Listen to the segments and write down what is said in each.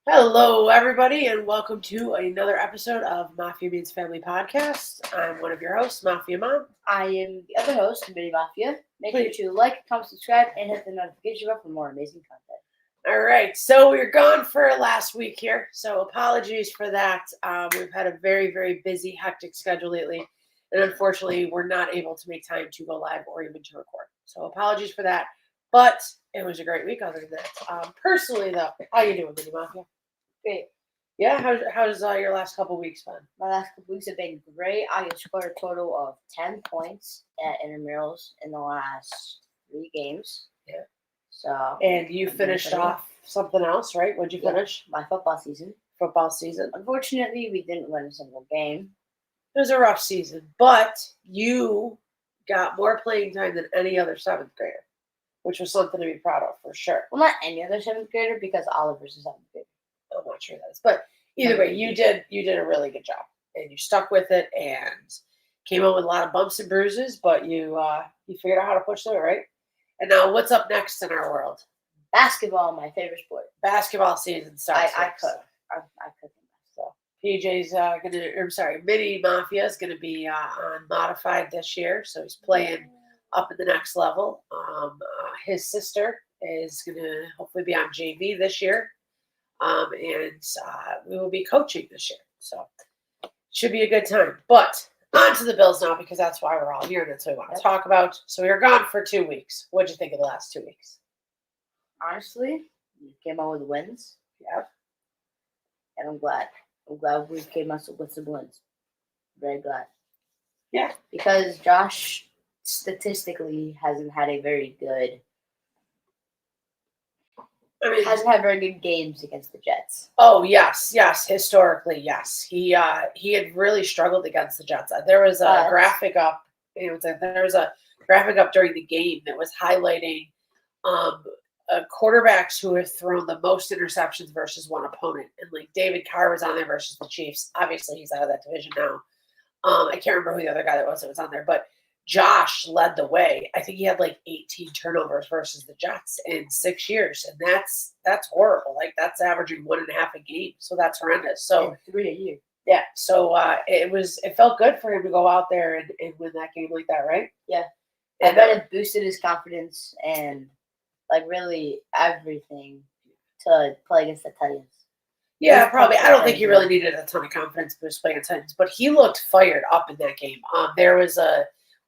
Hello, everybody, and welcome to another episode of Mafia Means Family podcast. I'm one of your hosts, Mafia Mom. I am the other host, Mini Mafia. Make sure to like, comment, subscribe, and hit the notification bell for more amazing content. All right, so we were gone for last week here, so apologies for that. We've had a very, very busy, hectic schedule lately, and unfortunately, we're not able to make time to go live or even to record. So apologies for that, but it was a great week other than that. Personally, though, how you doing, Mini Mafia? Great. Yeah, how's your last couple weeks been? My last couple weeks have been great. I have scored a total of 10 points at intramurals in the last 3 games. Yeah. So. And you finished off something else, right? What'd you finish? My football season. Football season. Unfortunately, we didn't win a single game. It was a rough season, but you got more playing time than any other 7th grader, which was something to be proud of for sure. Well, not any other 7th grader because Oliver's a 7th grader. I'm not sure that is, but either way, you did a really good job, and you stuck with it and came up with a lot of bumps and bruises, but you figured out how to push through it, right? And now, what's up next in our world? Basketball, my favorite sport. Basketball season starts. I could. So PJ's Mini Mafia is gonna be on modified this year, so he's playing up at the next level. His sister is gonna hopefully be on JV this year. And we will be coaching this year. So it should be a good time. But on to the Bills now, because that's why we're all here and that's what we want to talk about. So we were gone for 2 weeks. What'd you think of the last 2 weeks? Honestly, we came out with wins. Yeah. And I'm glad. I'm glad we came out with some wins. Very glad. Yeah. Because Josh statistically hasn't had a very good hasn't had very good games against the Jets. Oh, yes. Historically, yes. He had really struggled against the Jets. There was a graphic up. There was a graphic up during the game that was highlighting quarterbacks who have thrown the most interceptions versus one opponent. And like David Carr was on there versus the Chiefs. Obviously, he's out of that division now. I can't remember who the other guy that was on there, but Josh led the way. I think he had like 18 turnovers versus the Jets in 6 years, and that's horrible. Like that's averaging 1.5 a game, so that's horrendous. So and 3 a year. Yeah. So it felt good for him to go out there and win that game like that, right? Yeah. And then it boosted his confidence and like really everything to play against the Titans. Yeah, probably. I don't think he really needed a ton of confidence boost playing Titans, but he looked fired up in that game. There was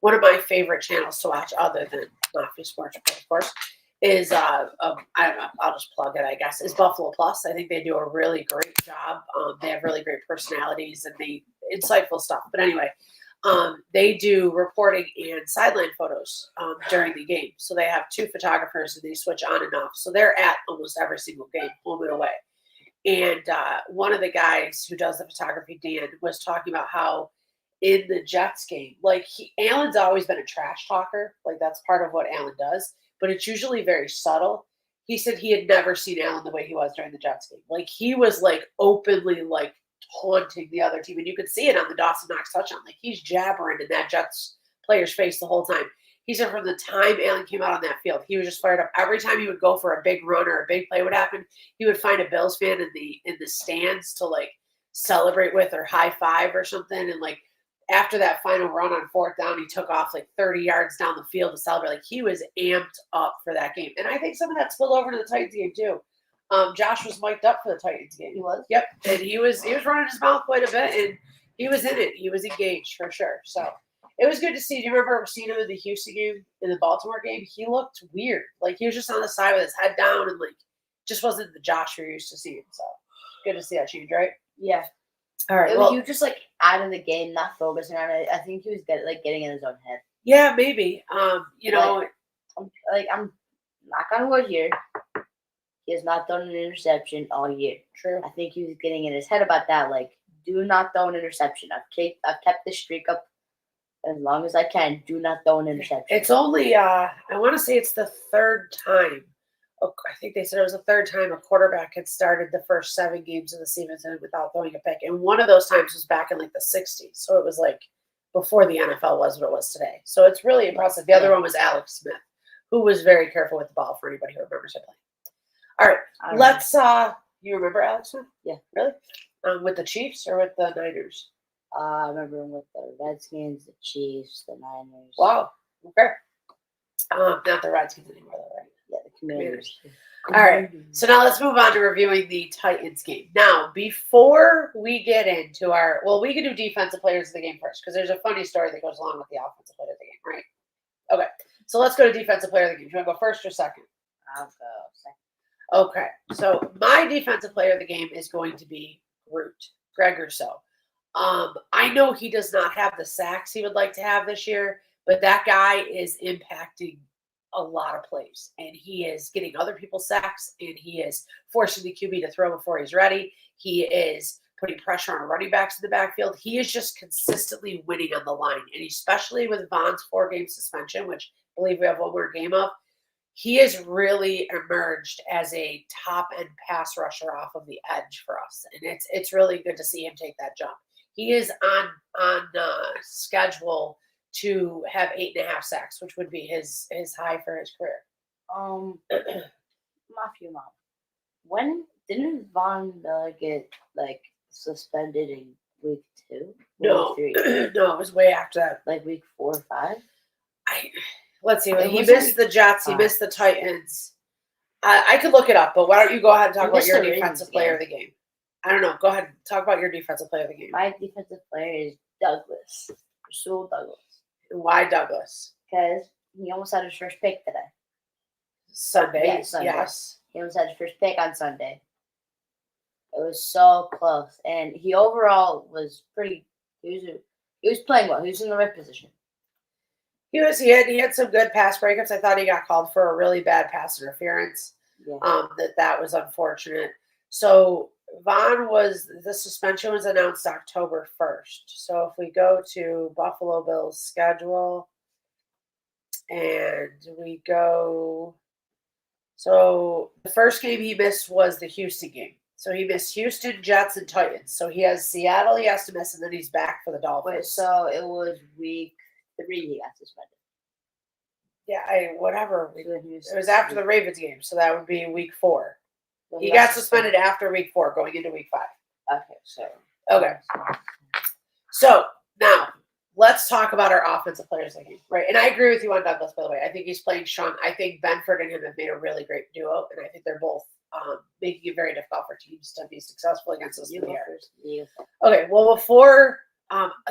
one of my favorite channels to watch, other than Mafia Sports, of course, is I don't know. I'll just plug it. I guess is Buffalo Plus. I think they do a really great job. They have really great personalities and insightful stuff. But anyway, they do reporting and sideline photos during the game. So they have 2 photographers and they switch on and off. So they're at almost every single game, home and away. And one of the guys who does the photography, Dan, was talking about how in the Jets game, like Allen's always been a trash talker. Like that's part of what Allen does, but it's usually very subtle. He said he had never seen Allen the way he was during the Jets game. Like he was like openly like taunting the other team, and you could see it on the Dawson Knox touchdown. Like he's jabbering in that Jets player's face the whole time. He said from the time Allen came out on that field, he was just fired up. Every time he would go for a big run or a big play would happen, he would find a Bills fan in the stands to like celebrate with or high five or something. And like after that final run on 4th down, he took off like 30 yards down the field to celebrate. Like he was amped up for that game. And I think some of that spilled over to the Titans game too. Josh was mic'd up for the Titans game. He was? Yep. And he was running his mouth quite a bit, and he was in it. He was engaged for sure. So it was good to see. Do you remember seeing him in the Houston game, in the Baltimore game? He looked weird. Like he was just on the side with his head down and like just wasn't the Josh you're used to seeing. So good to see that change, right? Yeah. All right. He was just like out of the game, not focusing on it. I think he was getting in his own head. Yeah, maybe. I'm knock on wood here. He has not thrown an interception all year. True. I think he was getting in his head about that. Like, do not throw an interception. I've kept this streak up as long as I can. Do not throw an interception. It's only I want to say it's the 3rd time. I think they said it was the 3rd time a quarterback had started the first 7 games of the season without throwing a pick, and one of those times was back in like the 60s. So it was like before the NFL was what it was today. So it's really impressive. The other one was Alex Smith, who was very careful with the ball, for anybody who remembers him playing. All right, let's You remember Alex Smith? Yeah. Really? With the Chiefs or with the Niners? I remember him with the Redskins, the Chiefs, the Niners. Wow. Okay. Not the Redskins anymore, though, right? Yeah, the Commanders. All right. So now let's move on to reviewing the Titans game. Now, before we get into we can do defensive players of the game first because there's a funny story that goes along with the offensive player of the game, right? Okay. So let's go to defensive player of the game. Do you want to go first or second? I'll go second. Okay. So my defensive player of the game is going to be Greg Rousseau. I know he does not have the sacks he would like to have this year, but that guy is impacting a lot of plays, and he is getting other people's sacks, and he is forcing the QB to throw before he's ready. He is putting pressure on running backs in the backfield. He is just consistently winning on the line, and especially with Von's 4-game suspension, which I believe we have one more game of, he has really emerged as a top-end pass rusher off of the edge for us, and it's really good to see him take that jump. He is on schedule to have 8.5 sacks, which would be his high for his career. Mafia mom. When didn't Von Miller get suspended in week 2? No, week 3? No, it was way after that. Like week 4 or 5? Let's see. He missed the Jets. He missed the Titans. I could look it up, but why don't you go ahead and talk about your defensive player of the game? I don't know. Go ahead and talk about your defensive player of the game. My defensive player is Douglas. Rasul Douglas. Why Douglas? Because he almost had his first pick today. Sunday. Yeah, Sunday. Yes. He almost had his first pick on Sunday. It was so close. And he overall was pretty – he was playing well. He was in the right position. He had some good pass breakups. I thought he got called for a really bad pass interference. Yeah. That was unfortunate. So the suspension was announced October 1st. So if we go to Buffalo Bills schedule and we go, so the first game he missed was the Houston game. So he missed Houston, Jets, and Titans. So he has Seattle he has to miss, and then he's back for the Dolphins. Wait, so it was week 3 he got suspended. Yeah, whatever. So It was after the Ravens game, so that would be week 4. So he got suspended after week 4, going into week 5. Okay. So now let's talk about our offensive players of the game, right? And I agree with you on Douglas, by the way. I think he's playing strong. I think Benford and him have made a really great duo, and I think they're both making it very difficult for teams to be successful against us in the air. Yeah. Okay, well, before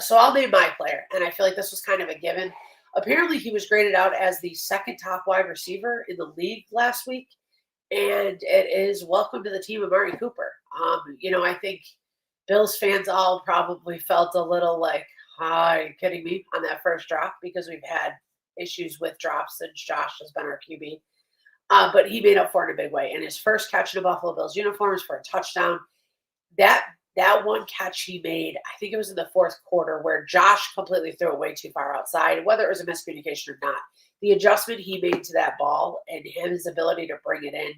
so I'll name my player, and I feel like this was kind of a given. Apparently, he was graded out as the second top wide receiver in the league last week, and it is welcome to the team, Amari Cooper. I think Bills fans all probably felt a little like, are you kidding me, on that first drop, because we've had issues with drops since Josh has been our QB. But he made up for it in a big way. And his first catch in a Buffalo Bills uniforms for a touchdown, that one catch he made, I think it was in the fourth quarter, where Josh completely threw it way too far outside, whether it was a miscommunication or not. The adjustment he made to that ball and his ability to bring it in,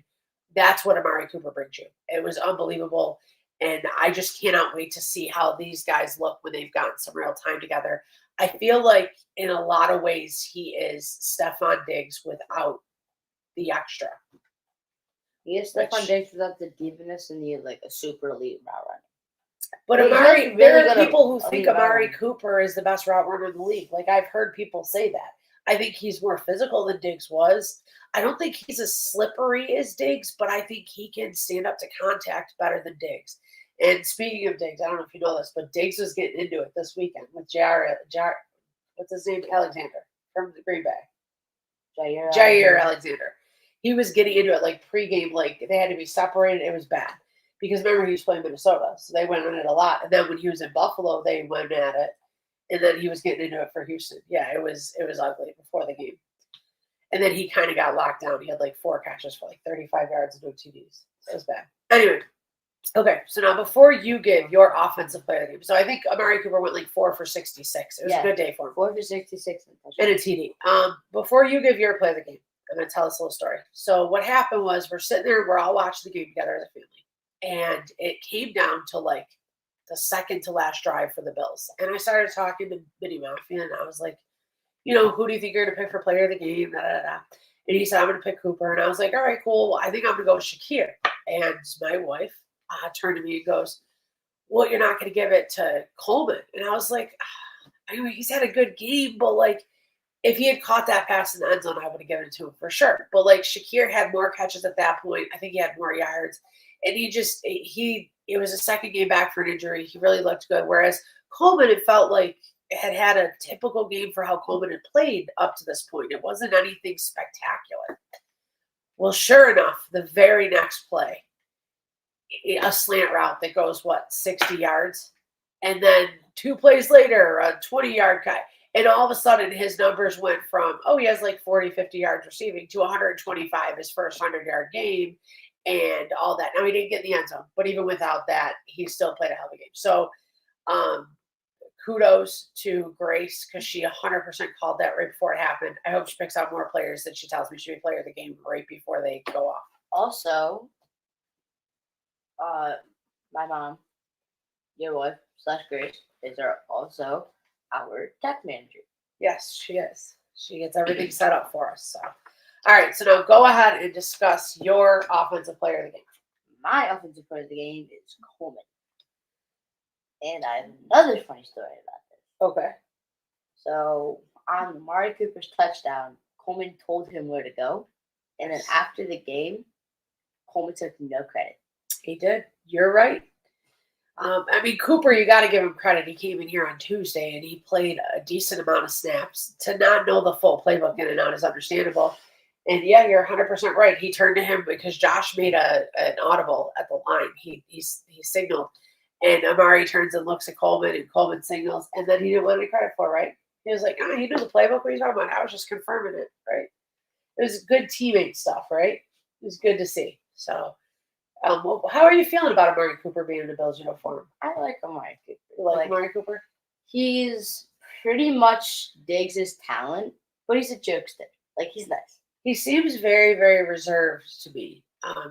that's what Amari Cooper brings you. It was unbelievable. And I just cannot wait to see how these guys look when they've gotten some real time together. I feel like in a lot of ways he is Stephon Diggs without the extra. He is Stephon Diggs without the deepness and the a super elite route running. But Amari, there are people who think Amari Cooper is the best route runner in the league. Like, I've heard people say that. I think he's more physical than Diggs was. I don't think he's as slippery as Diggs, but I think he can stand up to contact better than Diggs. And speaking of Diggs, I don't know if you know this, but Diggs was getting into it this weekend with what's his name? Alexander from the Green Bay. Jair Alexander. He was getting into it like pregame, like they had to be separated. It was bad. Because remember, he was playing Minnesota, so they went on it a lot. And then when he was in Buffalo, they went at it. And then he was getting into it for Houston. Yeah, it was ugly before the game. And then he kind of got locked down. He had like 4 catches for like 35 yards and no TDs. So it was bad. Anyway, okay, so now before you give your offensive player of the game, so I think Amari Cooper went like 4 for 66. It was a good day for him. 4 for 66. And a TD. Before you give your play of the game, I'm going to tell this little story. So what happened was we're sitting there, we're all watching the game together as a family. And it came down to like the second to last drive for the Bills. And I started talking to Mini Mafia, and I was like, who do you think you're going to pick for player of the game? Da, da, da. And he said, I'm going to pick Cooper. And I was like, all right, cool. Well, I think I'm going to go with Shakir. And my wife turned to me and goes, well, you're not going to give it to Coleman. And I was like, I mean, he's had a good game, but like, if he had caught that pass in the end zone, I would have given it to him for sure. But like Shakir had more catches at that point. I think he had more yards. And it was a second game back for an injury. He really looked good. Whereas Coleman, it felt like had a typical game for how Coleman had played up to this point. It wasn't anything spectacular. Well, sure enough, the very next play, a slant route that goes, 60 yards? And then 2 plays later, a 20-yard cut. And all of a sudden, his numbers went from, he has like 40, 50 yards receiving to 125, his first 100-yard game and all that. Now, he didn't get in the end zone, but even without that, he still played a hell of a game. So, kudos to Grace because she 100% called that right before it happened. I hope she picks out more players that she tells me should be player of the game right before they go off. Also, my mom, your wife / Grace, is also our tech manager. Yes, she is. She gets everything set up for us. So, all right. So now go ahead and discuss your offensive player of the game. My offensive player of the game is Coleman. And I have another funny story about this. Okay. So on Amari Cooper's touchdown, Coleman told him where to go. And then after the game, Coleman took no credit. He did. You're right. I mean, Cooper, you got to give him credit. He came in here on Tuesday and he played a decent amount of snaps. To not know the full playbook in and out is understandable. And yeah, you're 100% right. He turned to him because Josh made an audible at the line. He signaled. And Amari turns and looks at Coleman, and Coleman signals, and then he didn't want any credit for it, right? He was like, he knew the playbook. What are you talking about? I was just confirming it, right? It was good teammate stuff, right? It was good to see. So, how are you feeling about Amari Cooper being in the Bills uniform? I like Amari Cooper. You like Amari Cooper? He's pretty much digs his talent, but he's a jokester. Like, he's nice. He seems very, very reserved to me.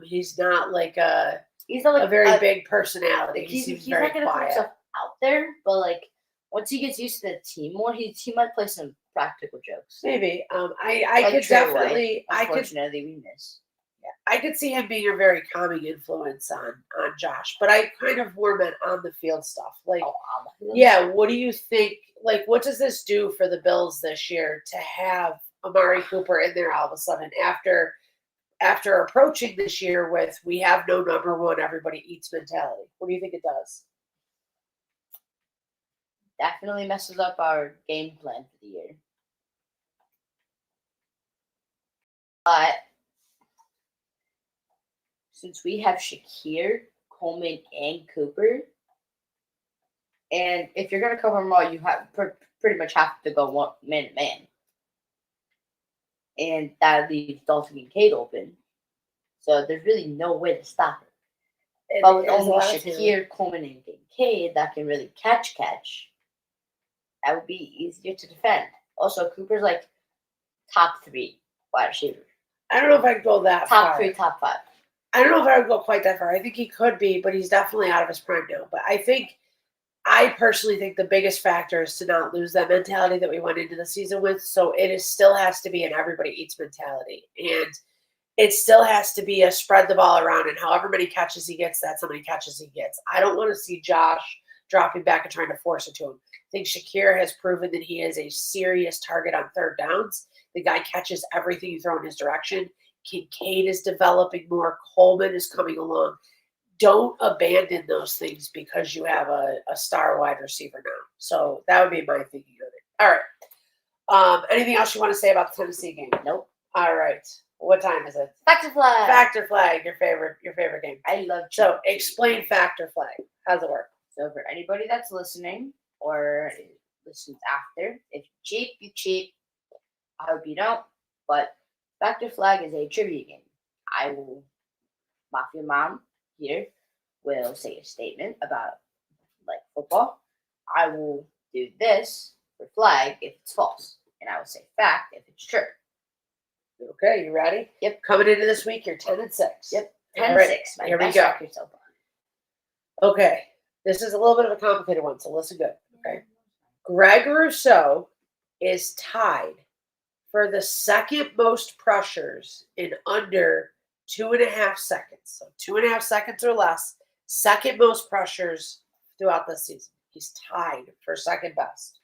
He's not like a very big personality. He seems very not gonna quiet. put himself out there, but like once he gets used to the team more, he might play some practical jokes. Maybe. I Like could Trey definitely. White. Unfortunately, we miss. I could see him being a very calming influence on Josh, but I kind of more meant on the field stuff. Like, what do you think? Like, what does this do for the Bills this year to have Amari Cooper in there all of a sudden after approaching this year with we have no number one, everybody eats mentality? What do you think it does? Definitely messes up our game plan for the year. But since we have Shakir, Coleman, and Cooper, and if you're going to cover them all, you have pretty much have to go man to man. And that leaves Dalton and Cade open. So there's really no way to stop it. But with only Shakir, Coleman, and Cade that can really catch, that would be easier to defend. Also, Cooper's like top 3 wide receiver. I don't know if I'd go that far. Top 3, top 5. I don't know if I would go quite that far. I think he could be, but he's definitely out of his prime now. But I personally think the biggest factor is to not lose that mentality that we went into the season with. So it still has to be an everybody eats mentality. And it still has to be a spread the ball around, and however many catches he gets, that's how many catches he gets. I don't want to see Josh dropping back and trying to force it to him. I think Shakir has proven that he is a serious target on third downs. The guy catches everything you throw in his direction. Kincaid is developing more. Coleman is coming along. Don't abandon those things because you have a star wide receiver now. So that would be my thinking of it. All right. Anything else you want to say about the Tennessee game? Nope. All right. What time is it? Factor flag. Factor flag, your favorite game. I love cheap. So explain factor flag. How's it work? So for anybody that's listening or listens after, if you cheat, you cheat. I hope you don't. But factor flag is a trivia game. Mafia Mom here will say a statement about like football. I will do this for flag if it's false, and I will say fact if it's true. Okay, you ready? Yep. Coming into this week, you're 10-6. Yep. 10-6. Here we go. So okay. This is a little bit of a complicated one, so listen good. Okay. Greg Rousseau is tied for the second most pressures in under 2.5 seconds. So 2.5 seconds or less. Second most pressures throughout the season. He's tied for second best.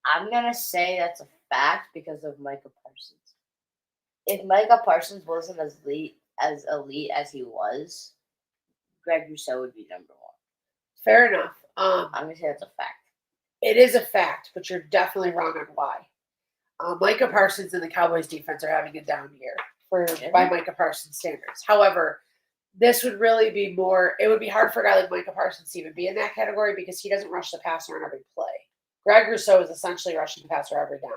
I'm gonna say that's a fact because of Micah Parsons. If Micah Parsons wasn't as elite as he was, Greg Rousseau would be number one. Fair enough. I'm gonna say that's a fact. It is a fact, but you're definitely wrong on why. Micah Parsons and the Cowboys defense are having a down year by Micah Parsons standards. However, this would really be more. It would be hard for a guy like Micah Parsons to even be in that category because he doesn't rush the passer on every play. Greg Rousseau is essentially rushing the passer every down,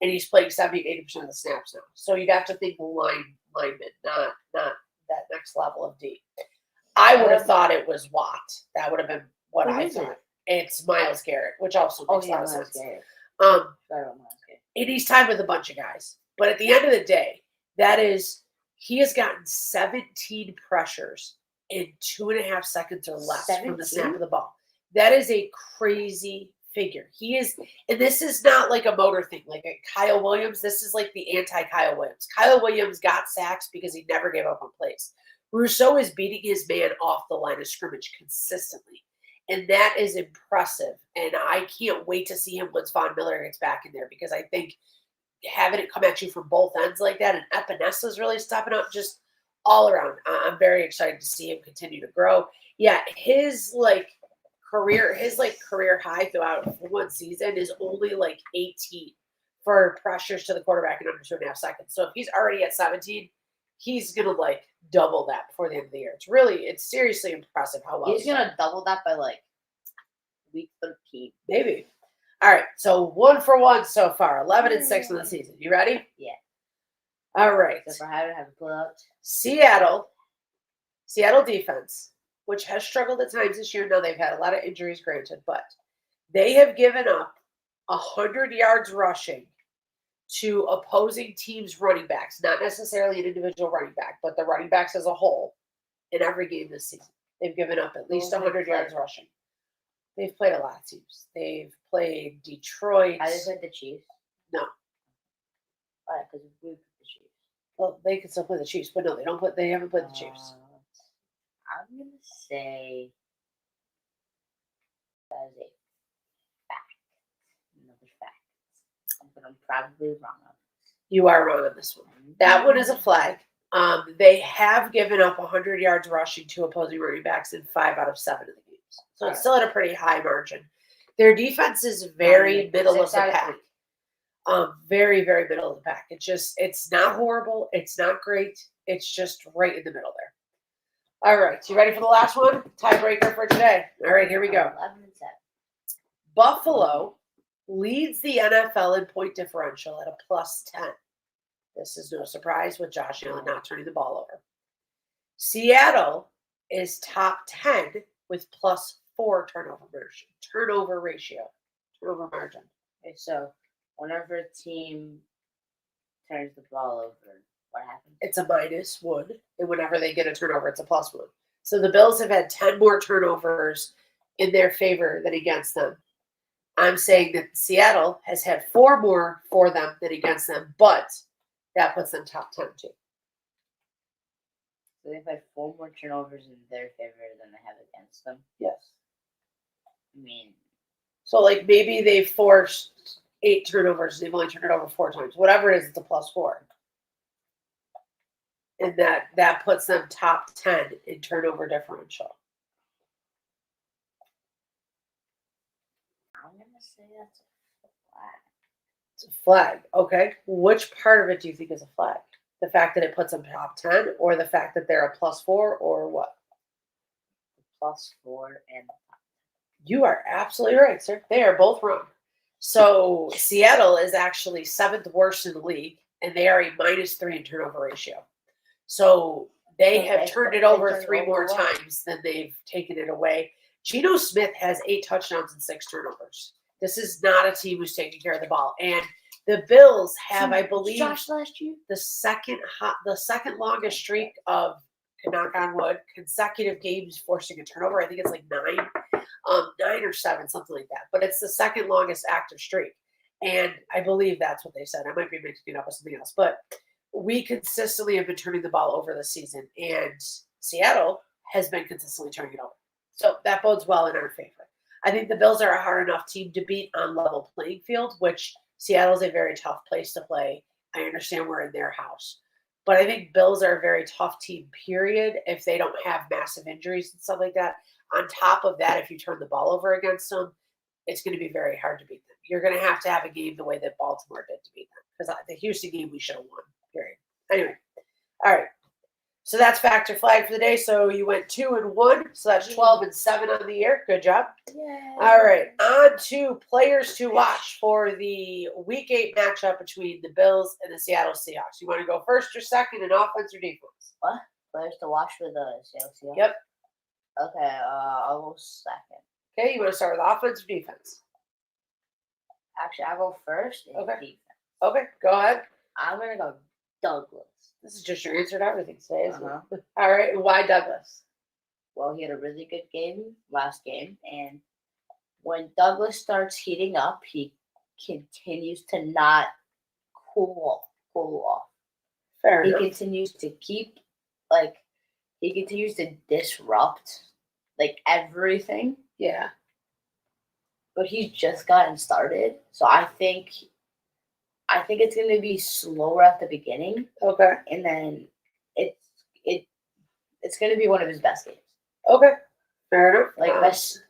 and he's playing 70-80% of the snaps now. So you'd have to think lineman, not that next level of D. I would have thought it was Watt. That would have been what I thought. It's Myles Garrett, which also makes a lot of sense. And he's tied with a bunch of guys. But at the end of the day, he has gotten 17 pressures in 2.5 seconds or less from the snap of the ball. That is a crazy figure. He is, and this is not like a motor thing, like a Kyle Williams. This is like the anti-Kyle Williams. Kyle Williams got sacks because he never gave up on plays. Rousseau is beating his man off the line of scrimmage consistently. And that is impressive. And I can't wait to see him once Von Miller gets back in there because I think having it come at you from both ends like that, and Epinesa is really stepping up just all around. I'm very excited to see him continue to grow. Yeah, his career high throughout one season is only 18 for pressures to the quarterback in under 2.5 seconds. So if he's already at 17, he's gonna double that before the end of the year. It's seriously impressive how well he's gonna double that by week 13. Maybe. All right, so 1 for 1 so far, 11-6 in the season. You ready? Yeah. All right. Except for I have it pulled out. Seattle defense, which has struggled at times this year. Now they've had a lot of injuries, granted, but they have given up 100 yards rushing to opposing teams' running backs, not necessarily an individual running back, but the running backs as a whole in every game this season. They've given up at least 100 yards rushing. They've played a lot of teams. They've played Detroit. Have they played the Chiefs? No. Why? Because we played the Chiefs. Well, they can still play the Chiefs, but no, they haven't played the Chiefs. I'm gonna say that is a fact. Another fact. But I'm probably wrong on this. You are wrong on this one. That one is a flag. They have given up 100 yards rushing to opposing running backs in 5 out of 7 of the games. So it's still at a pretty high margin. Their defense is very middle of the pack. Very, very middle of the pack. It's not horrible. It's not great. It's just right in the middle there. All right. You ready for the last one? Tiebreaker for today. All right, here we go. 11-7. Buffalo leads the NFL in point differential at a +10. This is no surprise with Josh Allen not turning the ball over. Seattle is top 10 with +4 turnover margin. Okay, so whenever a team turns the ball over, what happens? It's a -1, and whenever they get a turnover, it's a +1. So the Bills have had 10 more turnovers in their favor than against them. I'm saying that Seattle has had 4 more for them than against them, but that puts them top 10 too. So they've had 4 more turnovers in their favor than they have against them? Yes. I mean, so maybe they forced 8 turnovers. They've only turned it over 4 times. Whatever it is, it's a +4. And that puts them top 10 in turnover differential. I'm going to say that's a flag. It's a flag. Okay. Which part of it do you think is a flag? The fact that it puts them top 10 or the fact that they're a +4 or what? +4 and You are absolutely right, sir. They are both wrong. So Seattle is actually 7th worst in the league, and they are a -3 in turnover ratio. So they have turned it over 3 more times than they've taken it away. Geno Smith has 8 touchdowns and 6 turnovers. This is not a team who's taking care of the ball. And the Bills have, I believe, Josh last year? the second longest streak of, knock on wood, consecutive games forcing a turnover. I think it's 9 or 7, something like that. But it's the second longest active streak. And I believe that's what they said. I might be mixing it up with something else. But we consistently have been turning the ball over this season. And Seattle has been consistently turning it over. So that bodes well in our favor. I think the Bills are a hard enough team to beat on level playing field, which Seattle's a very tough place to play. I understand we're in their house. But I think Bills are a very tough team, period, if they don't have massive injuries and stuff like that. On top of that, if you turn the ball over against them, it's going to be very hard to beat them. You're going to have a game the way that Baltimore did to beat them. Because the Houston game, we should have won, period. Anyway, all right. So that's factor flag for the day. So you went 2-1. So that's 12-7 on the year. Good job. Yeah. All right. On to players to watch for the Week 8 matchup between the Bills and the Seattle Seahawks. You want to go first or second in offense or defense? What? Players to watch for the Seattle Seahawks? Yep. Okay, I'll go second. Okay, you want to start with offense or defense? Actually, I'll go first. Okay. Defense. Okay, go ahead. I'm going to go Douglas. This is just your answer to everything today, isn't Uh-huh. it? All right, and why Douglas? Well, he had a really good game last game, and when Douglas starts heating up, he continues to not cool off. Fair He enough. continues to he continues to disrupt everything, Yeah. but he's just gotten started. So I think it's going to be slower at the beginning, Okay. and then it's going to be one of his best games. Okay. Fair enough. Best.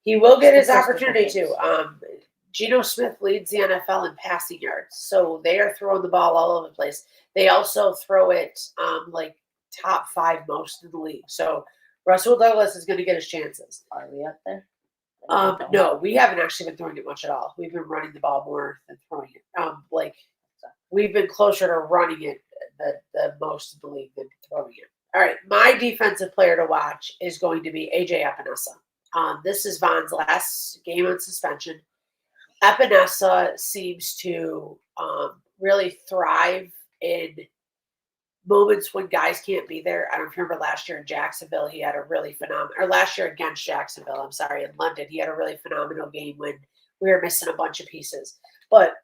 He will get his statistical opportunity games. to. Geno Smith leads the NFL in passing yards, so they are throwing the ball all over the place. They also throw it top 5 most in the league. So Russell Douglas is going to get his chances. Are we up there? No, we haven't actually been throwing it much at all. We've been running the ball more than throwing it. We've been closer to running it the most in the league than throwing it. All right, my defensive player to watch is going to be AJ Epinesa. This is Von's last game on suspension. Epinesa seems to really thrive in moments when guys can't be there. I don't remember last year in Jacksonville, he had a really phenomenal, or last year against Jacksonville, in London, he had a really phenomenal game when we were missing a bunch of pieces. But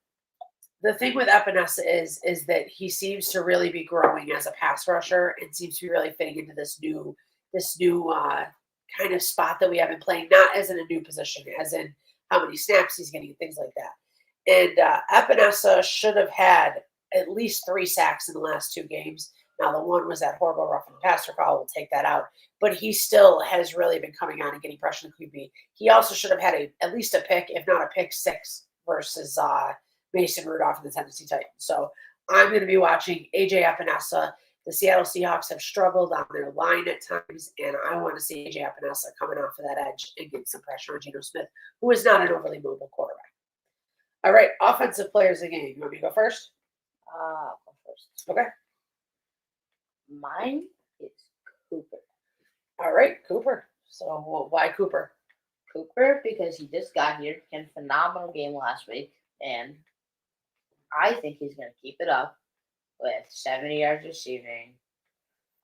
the thing with Epinesa is that he seems to really be growing as a pass rusher and seems to be really fitting into this new kind of spot that we have been playing, not as in a new position, as in how many snaps he's getting, things like that. And Epinesa should have had at least 3 sacks in the last 2 games. Now, the one was that horrible roughing the passer call. We'll take that out. But he still has really been coming on and getting pressure in the QB. He also should have had at least a pick, if not a pick 6, versus Mason Rudolph and the Tennessee Titans. So I'm going to be watching AJ Epinesa. The Seattle Seahawks have struggled on their line at times, and I want to see AJ Epinesa coming off of that edge and getting some pressure on Geno Smith, who is not an overly mobile quarterback. All right, offensive players of the game. You want me to go first? I'll go first. Okay. Mine is Cooper. All right, Cooper. So why Cooper? Cooper, because he just got here, had a phenomenal game last week, and I think he's going to keep it up with 70 yards receiving,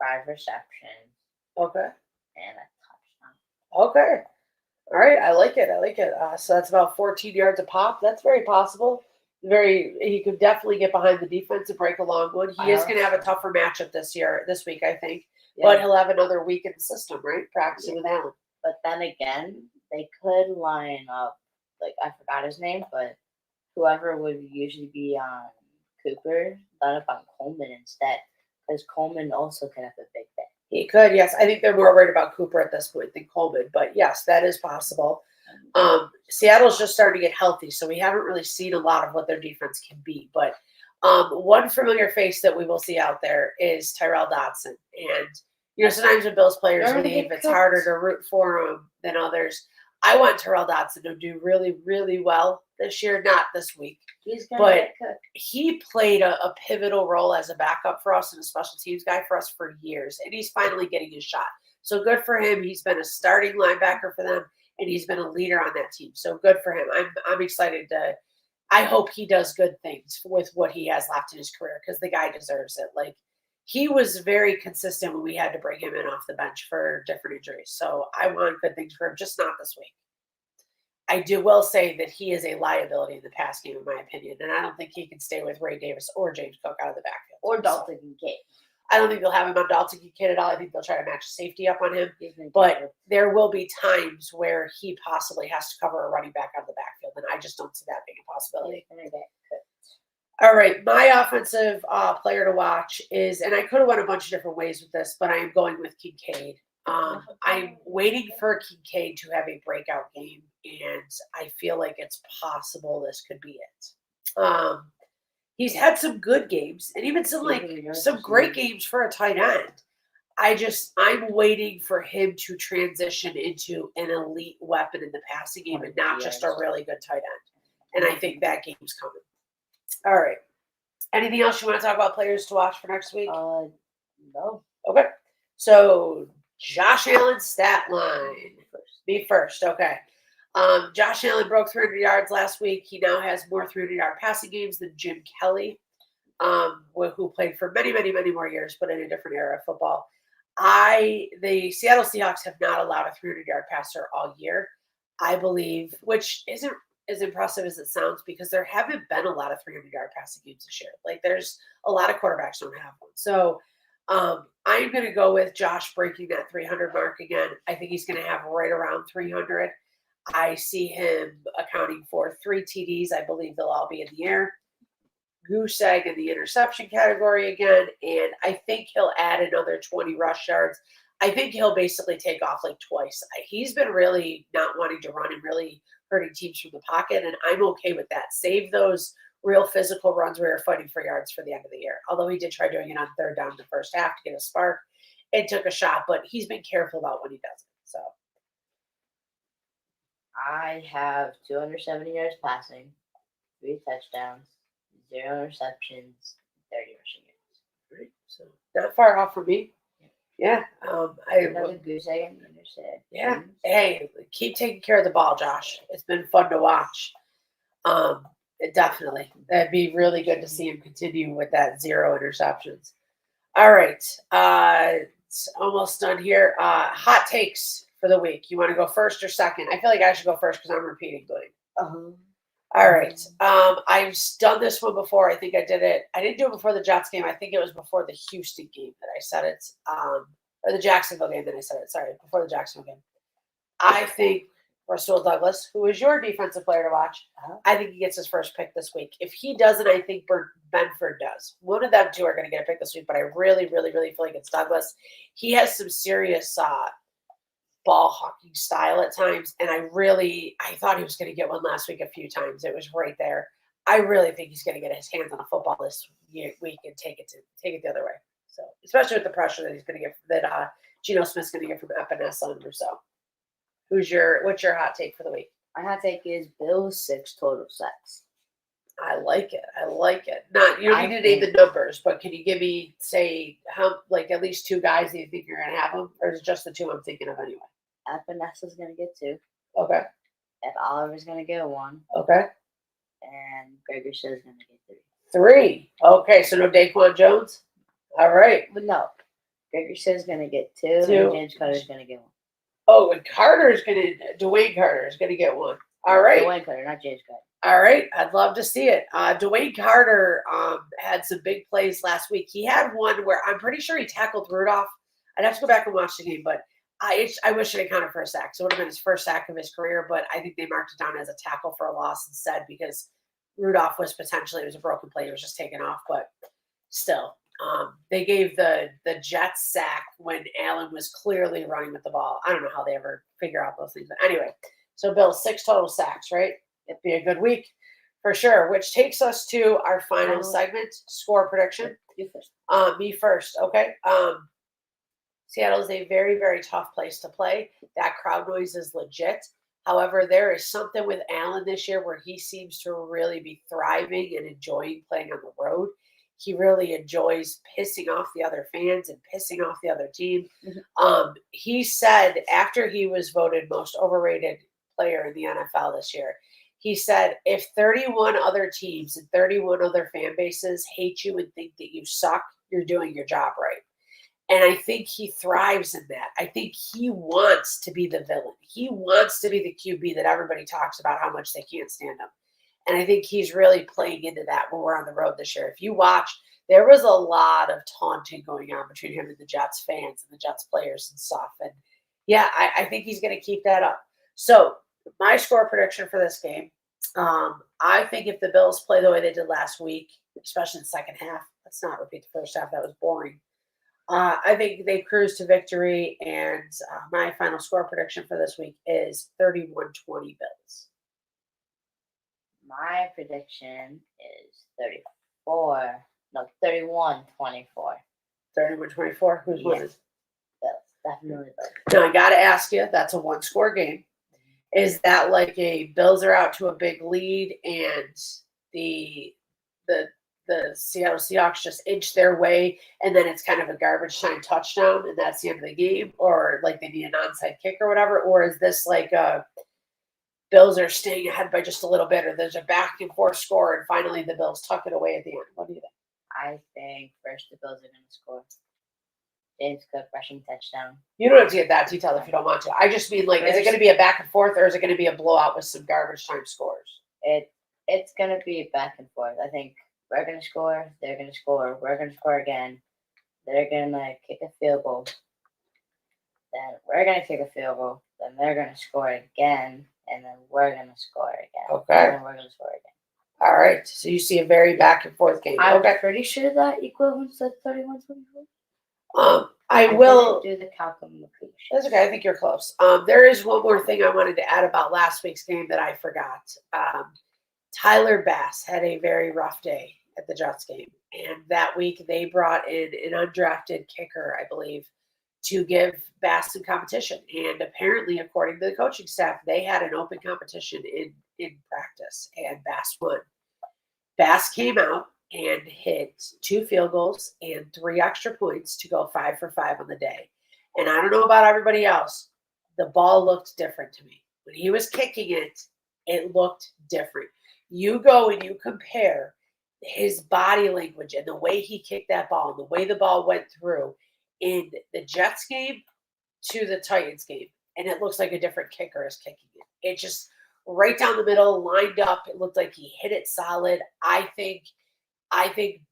5 receptions, Okay. and a touchdown. Okay. All right, I like it. So that's about 14 yards a pop. That's very possible. He could definitely get behind the defense and break a long one. He is going to have a tougher matchup this week, I think. Yeah. But he'll have another week in the system, right? Practicing with Allen. But then again, they could line up, I forgot his name, but whoever would usually be on Cooper, line up on Coleman instead, because Coleman also can have a big day. He could, yes. I think they're more worried about Cooper at this point than Coleman, but yes, that is possible. Seattle's just starting to get healthy, so we haven't really seen a lot of what their defense can be. But one familiar face that we will see out there is Tyrell Dodson. And, sometimes when Bills players leave, it's harder to root for them than others. I want Tyrell Dodson to do really, really well this year, not this week. But he played a pivotal role as a backup for us and a special teams guy for us for years, and he's finally getting his shot. So good for him. He's been a starting linebacker for them, and he's been a leader on that team. So good for him. I'm excited to – I hope he does good things with what he has left in his career because the guy deserves it. He was very consistent when we had to bring him in off the bench for different injuries. So I want good things for him, just not this week. I will say that he is a liability in the pass game, in my opinion, and I don't think he can stay with Ray Davis or James Cook out of the backfield. Or Dalton Kincaid. I don't think they'll have him on Dalton Kincaid at all. I think they'll try to match safety up on him. He's been But good. there will be times where he possibly has to cover a running back out of the backfield, and I just don't see that being a possibility. He's gonna get cooked. All right, my offensive player to watch is, and I could have went a bunch of different ways with this, but I am going with Kincaid. I'm waiting for Kincaid to have a breakout game, and I feel like it's possible this could be it. He's had some good games, and even some great games for a tight end. I'm waiting for him to transition into an elite weapon in the passing game and not just a really good tight end. And I think that game's coming. All right. Anything else you want to talk about players to watch for next week? No. Okay. So Josh Allen's stat line. Me first. Okay. Josh Allen broke 300 yards last week. He now has more 300-yard passing games than Jim Kelly, who played for many, many, many more years, but in a different era of football. The Seattle Seahawks have not allowed a 300-yard passer all year, I believe, which isn't as impressive as it sounds because there haven't been a lot of 300-yard passing games this year. Like, there's a lot of quarterbacks don't have one. So I'm going to go with Josh breaking that 300 mark again. I think he's going to have right around 300. I see him accounting for 3 TDs. I believe they'll all be in the air. Goose egg in the interception category again. And I think he'll add another 20 rush yards. I think he'll basically take off like twice. He's been really not wanting to run and really hurting teams from the pocket, and I'm okay with that. Save those real physical runs where you're fighting for yards for the end of the year. Although he did try doing it on third down in the first half to get a spark and took a shot, but he's been careful about when he does it. So I have 270 yards passing, 3 touchdowns, 0 interceptions, 30 rushing yards. right, so not far off from me. Yeah, Another goose egg and intercept. yeah. Hey, keep taking care of the ball, Josh. It's been fun to watch. Definitely, that'd be really good to see him continue with that 0 interceptions. All right, it's almost done here. Hot takes for the week. You want to go first or second? I feel like I should go first because I'm repeating Glenn. All right. I've done this one before. I think I did it. I didn't do it before the Jets game. I think it was before the Houston game that I said it. Or the Jacksonville game that I said it. Sorry, before the Jacksonville game. I think Rasul Douglas, who is your defensive player to watch, I think he gets his first pick this week. If he doesn't, I think Benford does. One of them two are going to get a pick this week, but I really, really, really feel like it's Douglas. He has some serious ball hawking style at times, and I thought he was going to get one last week a few times. It was right there. I really think he's going to get his hands on a football this week and take it the other way. So, especially with the pressure that he's going to get, that Geno Smith's going to get from Epinesa and Rousseau. What's your hot take for the week? My hot take is Bills 6 total sacks. I like it. Not, you don't need to name the numbers, but can you give me, say, how, like, at least 2 guys that you think you're going to have them, or is it just the 2 I'm thinking of anyway? Epinesa's going to get 2. Okay. Ed Oliver's going to get 1. Okay. And Gregory Shill's going to get 3. Okay, so no Daquan Jones? All right. But no. Gregory Shill's going to get 2, and James Carter's going to get 1. Oh, and Dwayne Carter is going to get 1. All right. Dwayne Carter, not James Carter. All right. I'd love to see it. Dwayne Carter had some big plays last week. He had one where I'm pretty sure he tackled Rudolph. I'd have to go back and watch the game, but I wish it had counted for a sack. So it would have been his first sack of his career, but I think they marked it down as a tackle for a loss instead because Rudolph it was a broken play. It was just taken off, but still. They gave the Jets sack when Allen was clearly running with the ball. I don't know how they ever figure out those things. But anyway, so Bill, 6 total sacks, right? It'd be a good week for sure, which takes us to our final segment, score prediction. You first. Me first, okay. Seattle is a very, very tough place to play. That crowd noise is legit. However, there is something with Allen this year where he seems to really be thriving and enjoying playing on the road. He really enjoys pissing off the other fans and pissing off the other team. Mm-hmm. He said after he was voted most overrated player in the NFL this year, he said, if 31 other teams and 31 other fan bases hate you and think that you suck, you're doing your job right. And I think he thrives in that. I think he wants to be the villain. He wants to be the QB that everybody talks about how much they can't stand him. And I think he's really playing into that when we're on the road this year. If you watch, there was a lot of taunting going on between him and the Jets fans and the Jets players and stuff. And yeah, I think he's going to keep that up. So my score prediction for this game, I think if the Bills play the way they did last week, especially in the second half, let's not repeat the first half. That was boring. I think they cruise to victory, and my final score prediction for this week is 31-20 Bills. My prediction is 31-24. 31-24? Who's winning? Bills, definitely Bills. Now, I got to ask you, that's a one-score game. Is that like a Bills are out to a big lead and the Seattle Seahawks just inch their way and then it's kind of a garbage time touchdown and that's the end of the game? Or like they need an onside kick or whatever? Or is this like Bills are staying ahead by just a little bit, or there's a back and forth score and finally the Bills tuck it away at the end? What do you think? I think first the Bills are going to score. James Cook rushing touchdown. You don't have to get that detailed if you don't want to. I just mean, like, is it going to be a back and forth or is it going to be a blowout with some garbage time scores? It's going to be back and forth. I think we're going to score, they're going to score, we're going to score again. They're going to kick a field goal. Then we're going to kick a field goal. Then they're going to score again. And then we're going to score again. Okay. And then we're going to score again. All right. So you see a very back and forth game. I'm Okay. pretty sure that equivalent to 31-24. I will do the calculation. That's okay. I think you're close. There is one more thing I wanted to add about last week's game that I forgot. Tyler Bass had a very rough day at the Jets game. And that week they brought in an undrafted kicker, I believe, to give Bass some competition. And apparently, according to the coaching staff, they had an open competition in practice, and Bass won. Bass came out and hit 2 field goals and 3 extra points to go 5 for 5 on the day. And I don't know about everybody else, the ball looked different to me. When he was kicking it, it looked different. You go and you compare his body language and the way he kicked that ball and the way the ball went through in the Jets game to the Titans game, and it looks like a different kicker is kicking it. It just right down the middle, lined up. It looked like he hit it solid. I think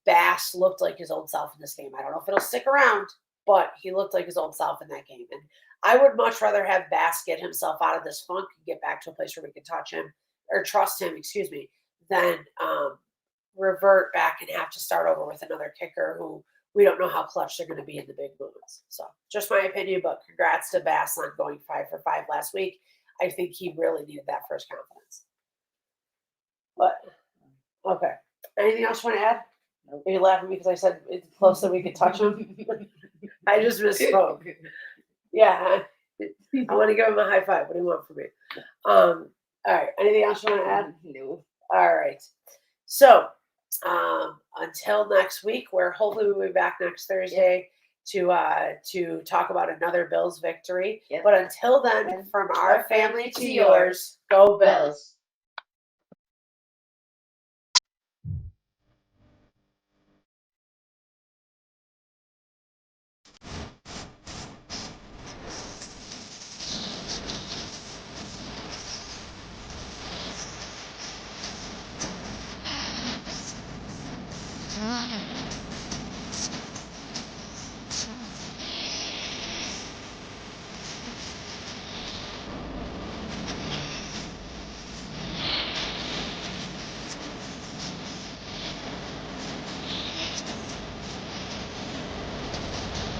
Bass looked like his old self in this game. I don't know if it'll stick around, but he looked like his old self in that game. And I would much rather have Bass get himself out of this funk and get back to a place where we can touch him or trust him, than revert back and have to start over with another kicker who we don't know how clutch they're going to be in the big moments. So just my opinion, but congrats to Bass on going 5 for 5 last week. I think he really needed that first confidence. But, okay. Anything else you want to add? Nope. Are you laughing because I said it's close that we could touch him? I just misspoke. Yeah. I want to give him a high five. What do you want from me? All right. Anything else you want to add? No. All right. So, until next week, where hopefully we'll be back next Thursday to talk about another Bills victory. Yep. But until then, from our family to yours, go Bills.